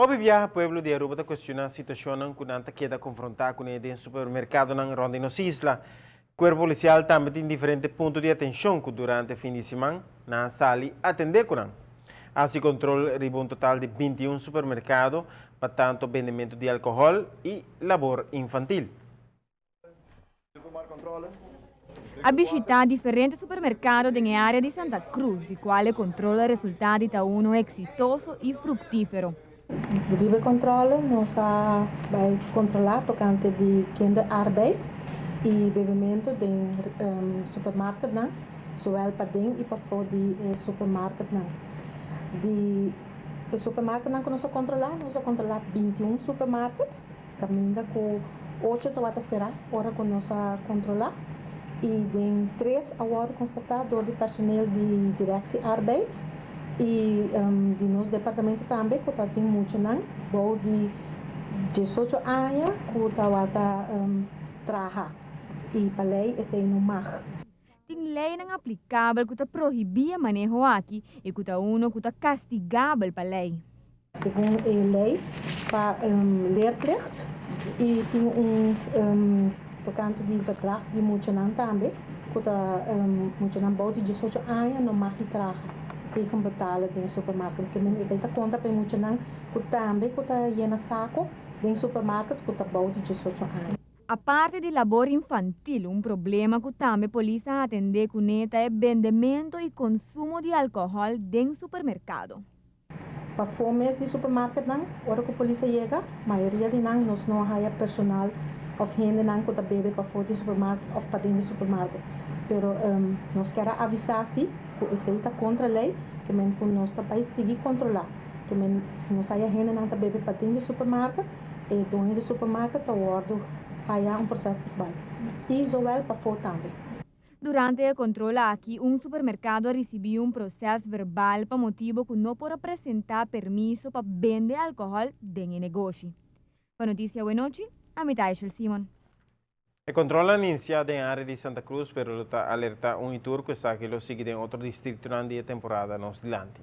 Obi viaja pueblo de Aruba questiona a situação que não queda confrontar com ele em supermercado na ronda nos isla. Cuerpo policial também tem diferentes pontos de atenção que durante o fim de semana na sali atender com não. Assim controle riba um total de 21 supermercados para tanto vendimento de álcool e labor infantil. Ha visitato differenti supermercati nell'area di Santa Cruz, di quale controlla i risultati da uno exitoso e fruttifero. Bedrijven controle, nós vai controlar tocante de kinderarbeid e bebimento de supermarkt não, zowel para dentro e para fora de supermarkt não. De supermarkt não que nós controlar 21 supermarkets, caminha com 8 tomates será, hora que nós controlar e de 3 agora constatado de personal de direção arbeid e de nosso departamento também que tem muito não bom de 18 anos que está trabalhar e para lei esse não mag. Tem lei não aplicável que proibia manejo aqui e que uno que castigável para lei. Segundo a lei para leerplicht e tem tocante de verdrag de muito não também que muito não bom de 18 anos não mag trabalhar tegen betalen in de supermarkt. Porque men is uit conta para muito não que também que llena saco de supermarkt que bouwt de 18 anos. A parte di lavoro infantile, un problema che també polizia attende con neta è vendimento e consumo di alcohol in supermercato. Para fome de supermarkt não, ora que a polícia chega, a maioria de nós não há personal of gente não que bebe para fora de supermarkt ou para dentro de supermarkt. Pero nós queremos avisar se que isso está contra a lei, que men com nós país seguir controlar, que men se nós há gente não bebe para dentro de supermarkt, e dono do supermarkt está ordo há processo verbal. E zowel para fora também. Durante il controllo aqui, un supermercato ricevì un processo verbale per motivo che non può presentare permesso per vendere alcohol nei negozi. Per notizie buenoci, a metà Simon. Il controllo iniziato in area di Santa Cruz per alerta un tour che sa che lo sigue in altro distretto di temporada nos dilanti.